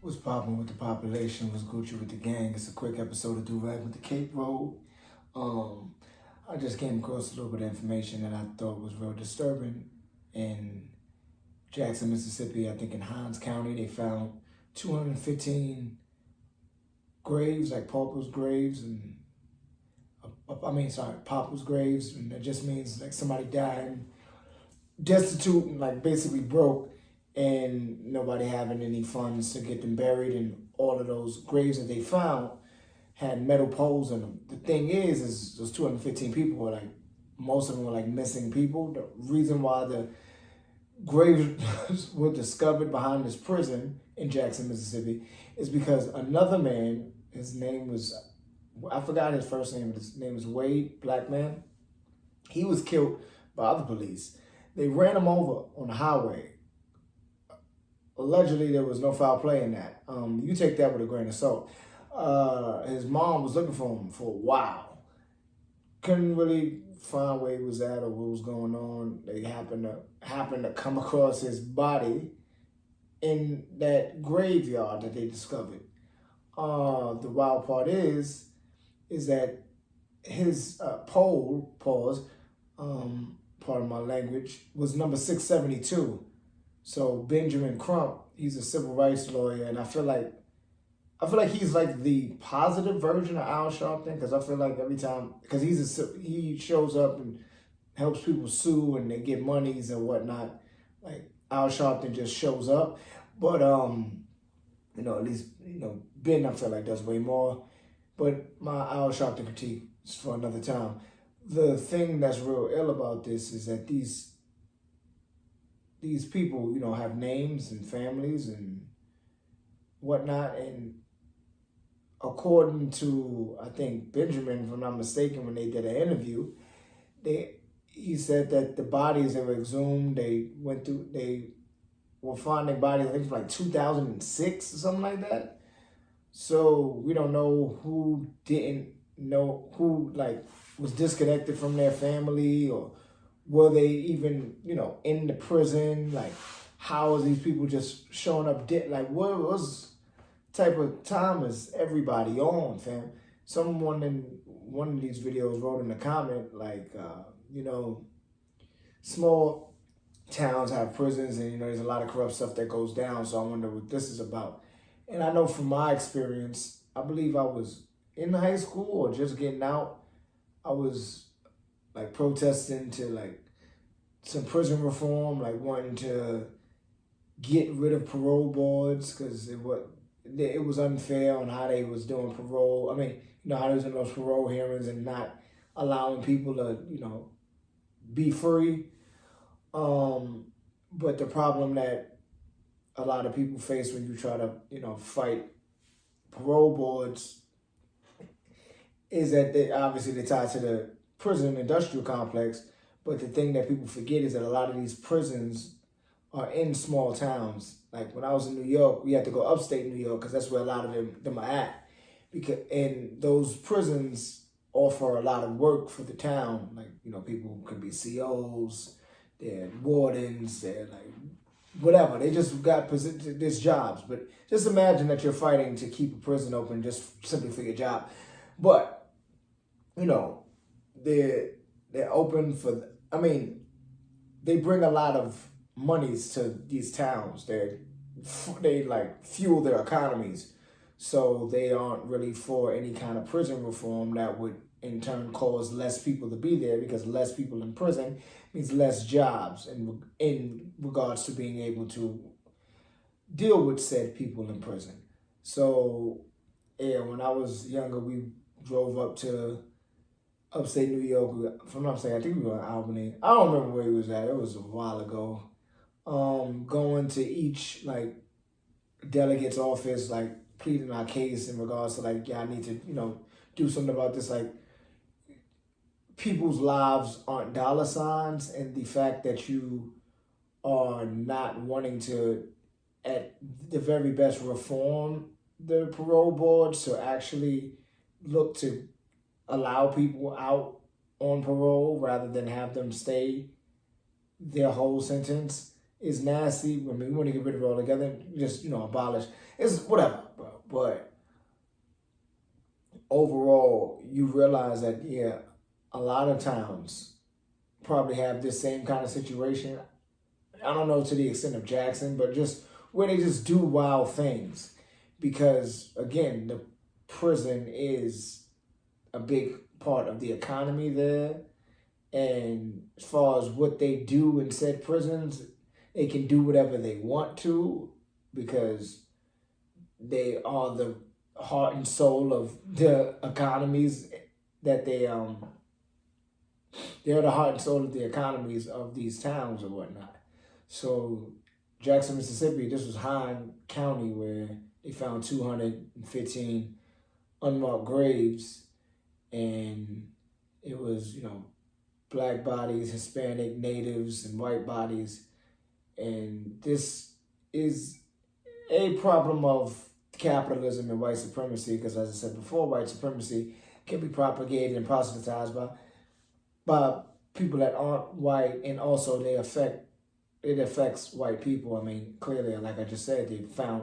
What's popping with the population? What's Gucci with the gang? It's a quick episode of Durag with the Cape Road. Um, I just came across a little bit of information that I thought was real disturbing. In Jackson, Mississippi, I think in Hinds County, they found 215 graves, like paupers' graves, and paupers' graves, and that just means like somebody died destitute and like basically broke and nobody having any funds to get them buried, and all of those graves that they found had metal poles in them. The thing is those 215 people were like, most of them were like missing people. The reason why the graves were discovered behind this prison in Jackson, Mississippi is because another man, his name was, I forgot his first name, his name is Wade, black man. He was killed by other police. They ran him over on the highway. Allegedly, there was no foul play in that. You take that with a grain of salt. His mom was looking for him for a while. Couldn't really find where he was at or what was going on. They happened to come across his body in that graveyard that they discovered. The wild part is that his pause, pardon my language, was number 672. So Benjamin Crump, he's a civil rights lawyer, and I feel like he's like the positive version of Al Sharpton, because I feel like every time, because he shows up and helps people sue and they get monies and whatnot. Like Al Sharpton just shows up, but at least Ben, I feel like does way more. But my Al Sharpton critique is for another time. The thing that's real ill about this is that these people, have names and families and whatnot. And according to, I think, Benjamin, if I'm not mistaken, when they did an interview, he said that the bodies that were exhumed, they were finding bodies, I think, from like 2006 or something like that. So we don't know who was disconnected from their family, or were they even, in the prison? Like, how is these people just showing up dead? Like, what was type of time is everybody on, fam? Someone in one of these videos wrote in the comment, like, small towns have prisons, and, there's a lot of corrupt stuff that goes down. So I wonder what this is about. And I know from my experience, I believe I was in high school or just getting out. I was like protesting to like some prison reform, like wanting to get rid of parole boards because it was unfair on how they was doing parole. I mean, how they was in those parole hearings and not allowing people to, be free. But the problem that a lot of people face when you try to, fight parole boards is that they're tied to the prison industrial complex. But the thing that people forget is that a lot of these prisons are in small towns. Like when I was in New York, we had to go upstate New York because that's where a lot of them are at. And those prisons offer a lot of work for the town. Like, people can be COs, they're wardens, they're like whatever. They just got there's jobs. But just imagine that you're fighting to keep a prison open just simply for your job. But, they're open for, they bring a lot of monies to these towns. They like fuel their economies. So they aren't really for any kind of prison reform that would in turn cause less people to be there, because less people in prison means less jobs in regards to being able to deal with said people in prison. So yeah, when I was younger, we drove up to upstate New York. If I'm not saying, I think we were in Albany. I don't remember where he was at. It was a while ago. Going to each like delegate's office, like pleading our case in regards to like, yeah, I need to, do something about this. Like, people's lives aren't dollar signs, and the fact that you are not wanting to, at the very best, reform the parole boards to actually look to allow people out on parole rather than have them stay their whole sentence, is nasty. I mean, we want to get rid of it altogether. Just, abolish. It's whatever, bro. But overall, you realize that, yeah, a lot of towns probably have this same kind of situation. I don't know to the extent of Jackson, but just where they just do wild things. Because, again, the prison is a big part of the economy there. And as far as what they do in said prisons, they can do whatever they want to because they are the heart and soul of the economies that they're the heart and soul of the economies of these towns or whatnot. So Jackson, Mississippi, this was Hine County where they found 215 unmarked graves, and it was, black bodies, Hispanic, natives, and white bodies. And this is a problem of capitalism and white supremacy, because as I said before, white supremacy can be propagated and proselytized by people that aren't white, and also it affects white people. I mean, clearly, like I just said, they found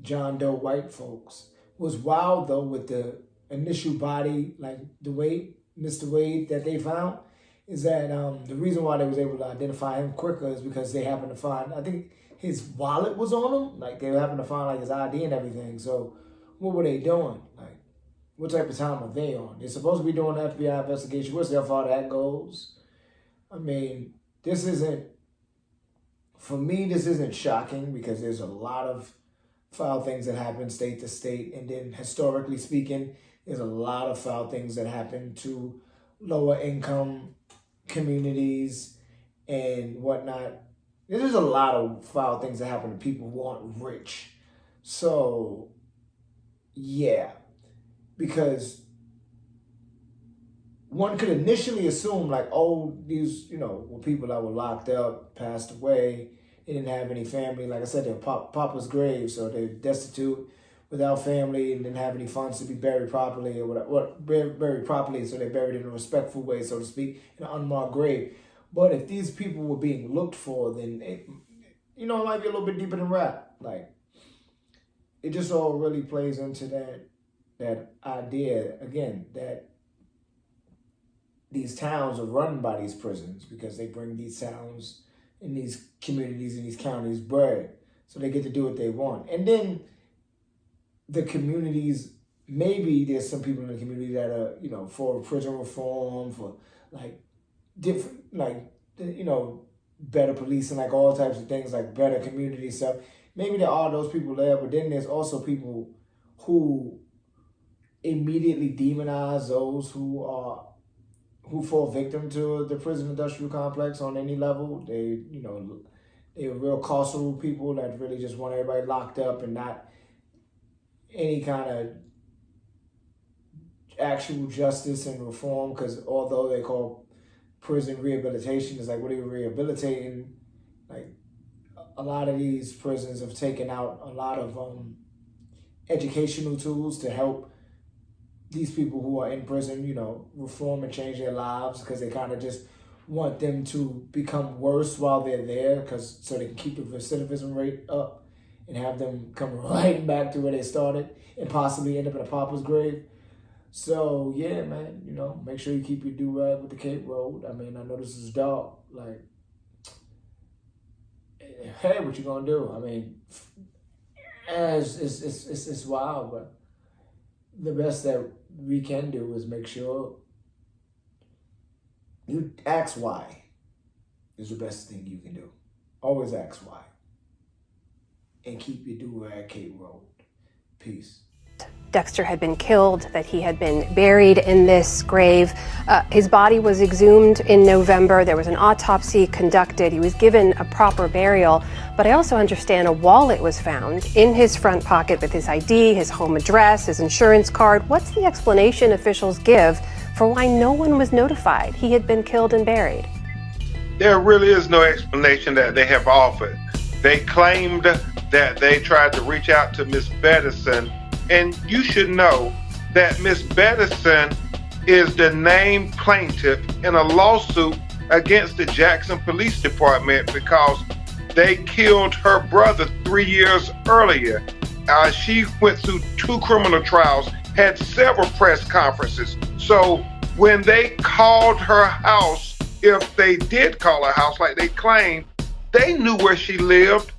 John Doe white folks. Was wild though with the initial body, like Mr. Wade that they found, is that the reason why they was able to identify him quicker is because they happened to find, I think his wallet was on him, like they happened to find like his ID and everything. So what were they doing? Like, what type of time are they on? They're supposed to be doing an FBI investigation. We'll see how far that goes. I mean, this isn't shocking because there's a lot of foul things that happen state to state. And then historically speaking, there's a lot of foul things that happen to lower income communities and whatnot. There's a lot of foul things that happen to people who aren't rich. So, yeah, because one could initially assume like, oh, these, were people that were locked up, passed away, they didn't have any family. Like I said, they're Papa's grave, so they're destitute, without family, and didn't have any funds to be buried properly or whatever. Buried properly, so they're buried in a respectful way, so to speak, in an unmarked grave. But if these people were being looked for, then it might be a little bit deeper than rap. Like, it just all really plays into that idea again that these towns are run by these prisons because they bring these towns in these communities in these counties bread, so they get to do what they want. And then the communities, maybe there's some people in the community that are for prison reform, for like different, like better policing, like all types of things, like better community stuff. Maybe there are those people there, but then there's also people who immediately demonize those who fall victim to the prison industrial complex on any level. They're real carceral people that really just want everybody locked up and not any kind of actual justice and reform, because although they call prison rehabilitation, it's like, what are you rehabilitating? Like, a lot of these prisons have taken out a lot of educational tools to help these people who are in prison, reform and change their lives, because they kind of just want them to become worse while they're there, so they can keep the recidivism rate up and have them come right back to where they started and possibly end up in a pauper's grave. So, yeah, man, make sure you keep your do-rag with the Cape Road. I mean, I know this is dark. Like, hey, what you gonna do? I mean, it's wild, but the best that we can do is make sure you ask why is the best thing you can do. Always ask why. And keep your do-rag Cape Road. Peace. Dexter had been killed, that he had been buried in this grave. His body was exhumed in November. There was an autopsy conducted. He was given a proper burial. But I also understand a wallet was found in his front pocket with his ID, his home address, his insurance card. What's the explanation officials give for why no one was notified he had been killed and buried? There really is no explanation that they have offered. They claimed that they tried to reach out to Miss Bettison, and you should know that Miss Bettison is the named plaintiff in a lawsuit against the Jackson Police Department because they killed her brother 3 years earlier. She went through 2 criminal trials, had several press conferences. So when they called her house, if they did call her house like they claimed, they knew where she lived.